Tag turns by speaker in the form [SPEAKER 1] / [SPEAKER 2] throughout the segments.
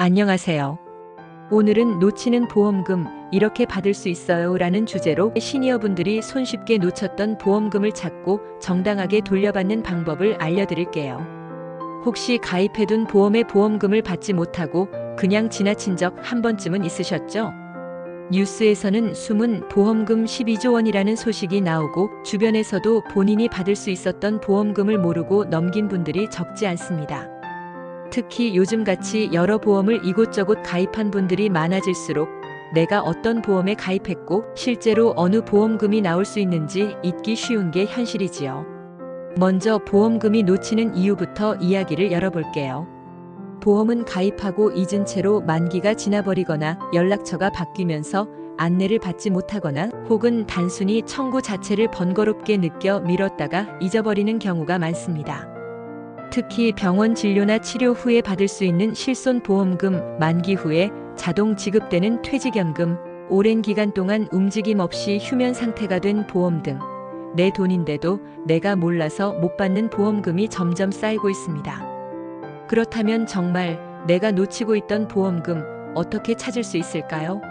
[SPEAKER 1] 안녕하세요. 오늘은 놓치는 보험금 이렇게 받을 수 있어요 라는 주제로 시니어분들이 손쉽게 놓쳤던 보험금을 찾고 정당하게 돌려받는 방법을 알려드릴게요. 혹시 가입해둔 보험의 보험금을 받지 못하고 그냥 지나친 적 한 번쯤은 있으셨죠? 뉴스에서는 숨은 보험금 12조 원이라는 소식이 나오고 주변에서도 본인이 받을 수 있었던 보험금을 모르고 넘긴 분들이 적지 않습니다. 특히 요즘같이 여러 보험을 이곳저곳 가입한 분들이 많아질수록 내가 어떤 보험에 가입했고 실제로 어느 보험금이 나올 수 있는지 잊기 쉬운 게 현실이지요. 먼저 보험금이 놓치는 이유부터 이야기를 열어볼게요. 보험은 가입하고 잊은 채로 만기가 지나버리거나 연락처가 바뀌면서 안내를 받지 못하거나 혹은 단순히 청구 자체를 번거롭게 느껴 미뤘다가 잊어버리는 경우가 많습니다. 특히 병원 진료나 치료 후에 받을 수 있는 실손보험금, 만기 후에 자동 지급되는 퇴직연금, 오랜 기간 동안 움직임 없이 휴면 상태가 된 보험 등 내 돈인데도 내가 몰라서 못 받는 보험금이 점점 쌓이고 있습니다. 그렇다면 정말 내가 놓치고 있던 보험금 어떻게 찾을 수 있을까요?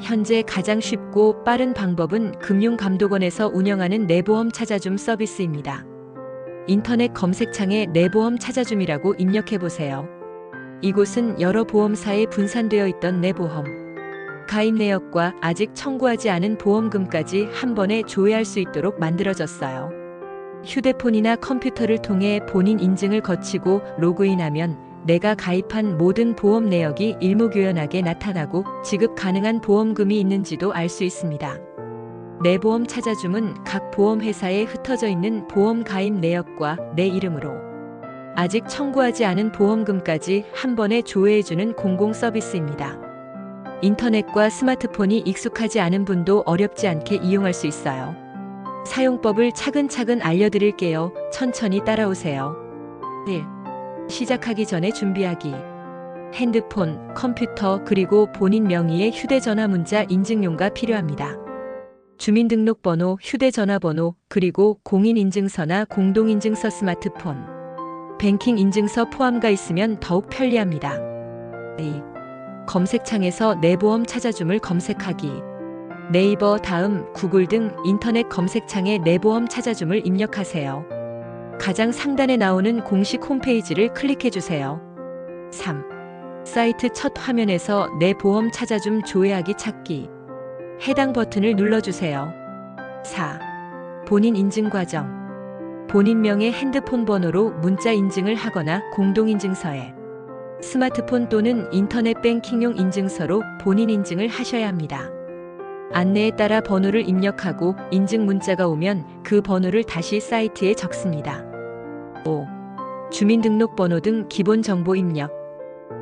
[SPEAKER 1] 현재 가장 쉽고 빠른 방법은 금융감독원에서 운영하는 내보험 찾아줌 서비스입니다. 인터넷 검색창에 내보험 찾아줌이라고 입력해보세요. 이곳은 여러 보험사에 분산되어 있던 내보험, 가입 내역과 아직 청구하지 않은 보험금까지 한 번에 조회할 수 있도록 만들어졌어요. 휴대폰이나 컴퓨터를 통해 본인 인증을 거치고 로그인하면 내가 가입한 모든 보험 내역이 일목요연하게 나타나고 지급 가능한 보험금이 있는지도 알 수 있습니다. 내보험 찾아줌은 각 보험회사에 흩어져 있는 보험 가입 내역과 내 이름으로 아직 청구하지 않은 보험금까지 한 번에 조회해주는 공공 서비스입니다. 인터넷과 스마트폰이 익숙하지 않은 분도 어렵지 않게 이용할 수 있어요. 사용법을 차근차근 알려드릴게요. 천천히 따라오세요. 1. 시작하기 전에 준비하기. 핸드폰, 컴퓨터 그리고 본인 명의의 휴대전화 문자 인증용가 필요합니다. 주민등록번호, 휴대전화번호, 그리고 공인인증서나 공동인증서 스마트폰, 뱅킹 인증서 포함가 있으면 더욱 편리합니다. 2. 검색창에서 내보험 찾아줌을 검색하기. 네이버, 다음, 구글 등 인터넷 검색창에 내보험 찾아줌을 입력하세요. 가장 상단에 나오는 공식 홈페이지를 클릭해주세요. 3. 사이트 첫 화면에서 내보험 찾아줌 조회하기 찾기. 해당 버튼을 눌러주세요. 4. 본인 인증 과정. 본인명의 핸드폰 번호로 문자 인증을 하거나 공동인증서에 스마트폰 또는 인터넷 뱅킹용 인증서로 본인 인증을 하셔야 합니다. 안내에 따라 번호를 입력하고 인증 문자가 오면 그 번호를 다시 사이트에 적습니다. 5. 주민등록번호 등 기본 정보 입력.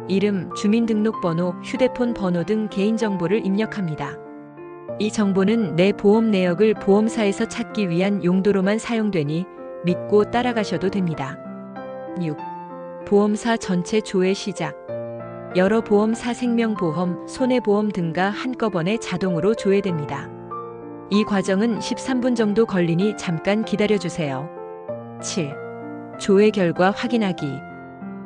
[SPEAKER 1] 이름, 주민등록번호, 휴대폰 번호 등 개인정보를 입력합니다. 이 정보는 내 보험 내역을 보험사에서 찾기 위한 용도로만 사용되니 믿고 따라가셔도 됩니다. 6. 보험사 전체 조회 시작. 여러 보험사 생명보험, 손해보험 등과 한꺼번에 자동으로 조회됩니다. 이 과정은 13분 정도 걸리니 잠깐 기다려주세요. 7. 조회 결과 확인하기.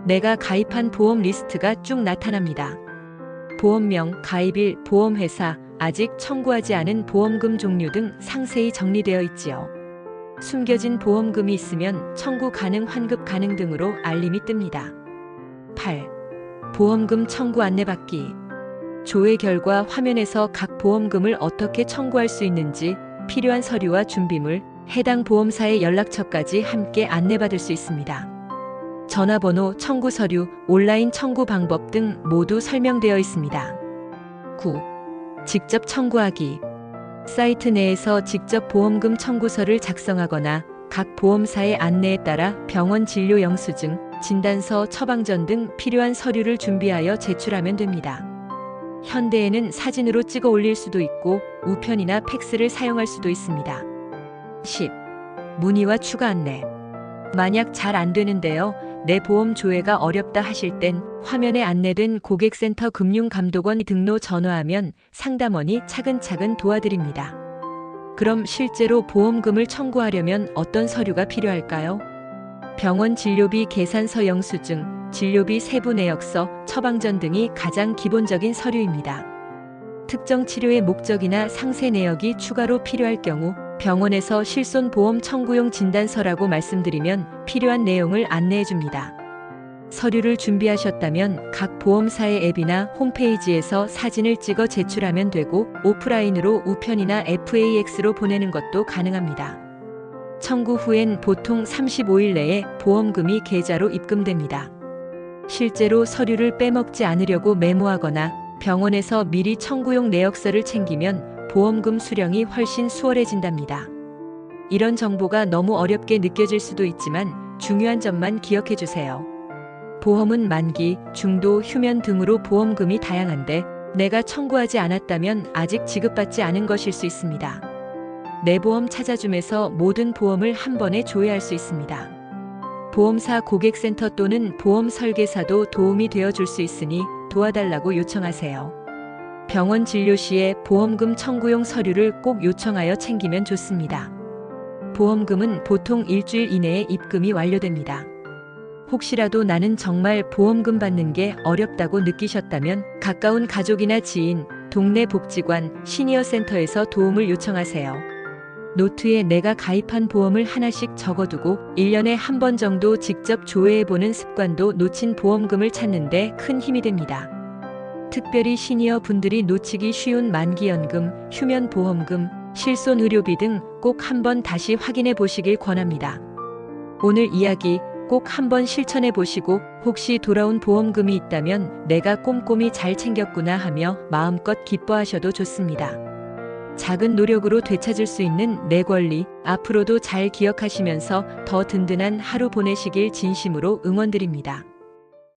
[SPEAKER 1] 내가 가입한 보험 리스트가 쭉 나타납니다. 보험명, 가입일, 보험회사, 아직 청구하지 않은 보험금 종류 등 상세히 정리되어 있지요. 숨겨진 보험금이 있으면 청구 가능, 환급 가능 등으로 알림이 뜹니다. 8. 보험금 청구 안내받기. 조회 결과 화면에서 각 보험금을 어떻게 청구할 수 있는지, 필요한 서류와 준비물, 해당 보험사의 연락처까지 함께 안내받을 수 있습니다. 전화번호, 청구 서류, 온라인 청구 방법 등 모두 설명되어 있습니다. 9. 직접 청구하기. 사이트 내에서 직접 보험금 청구서를 작성하거나 각 보험사의 안내에 따라 병원 진료 영수증, 진단서, 처방전 등 필요한 서류를 준비하여 제출하면 됩니다. 현대에는 사진으로 찍어 올릴 수도 있고 우편이나 팩스를 사용할 수도 있습니다. 10. 문의와 추가 안내. 만약 잘 안 되는데요, 내 보험 조회가 어렵다 하실 땐 화면에 안내된 고객센터 금융감독원 등로 전화하면 상담원이 차근차근 도와드립니다. 그럼 실제로 보험금을 청구하려면 어떤 서류가 필요할까요? 병원 진료비 계산서 영수증, 진료비 세부 내역서, 처방전 등이 가장 기본적인 서류입니다. 특정 치료의 목적이나 상세 내역이 추가로 필요할 경우 병원에서 실손보험 청구용 진단서라고 말씀드리면 필요한 내용을 안내해 줍니다. 서류를 준비하셨다면 각 보험사의 앱이나 홈페이지에서 사진을 찍어 제출하면 되고 오프라인으로 우편이나 FAX로 보내는 것도 가능합니다. 청구 후엔 보통 35일 내에 보험금이 계좌로 입금됩니다. 실제로 서류를 빼먹지 않으려고 메모하거나 병원에서 미리 청구용 내역서를 챙기면 보험금 수령이 훨씬 수월해진답니다. 이런 정보가 너무 어렵게 느껴질 수도 있지만 중요한 점만 기억해 주세요. 보험은 만기, 중도, 휴면 등으로 보험금이 다양한데 내가 청구하지 않았다면 아직 지급받지 않은 것일 수 있습니다. 내 보험 찾아줌에서 모든 보험을 한 번에 조회할 수 있습니다. 보험사 고객센터 또는 보험 설계사도 도움이 되어 줄 수 있으니 도와달라고 요청하세요. 병원 진료 시에 보험금 청구용 서류를 꼭 요청하여 챙기면 좋습니다. 보험금은 보통 일주일 이내에 입금이 완료됩니다. 혹시라도 나는 정말 보험금 받는 게 어렵다고 느끼셨다면 가까운 가족이나 지인, 동네 복지관, 시니어센터에서 도움을 요청하세요. 노트에 내가 가입한 보험을 하나씩 적어두고 1년에 한 번 정도 직접 조회해보는 습관도 놓친 보험금을 찾는 데 큰 힘이 됩니다. 특별히 시니어 분들이 놓치기 쉬운 만기연금, 휴면보험금, 실손의료비 등 꼭 한번 다시 확인해 보시길 권합니다. 오늘 이야기 꼭 한번 실천해 보시고 혹시 돌아온 보험금이 있다면 내가 꼼꼼히 잘 챙겼구나 하며 마음껏 기뻐하셔도 좋습니다. 작은 노력으로 되찾을 수 있는 내 권리, 앞으로도 잘 기억하시면서 더 든든한 하루 보내시길 진심으로 응원드립니다.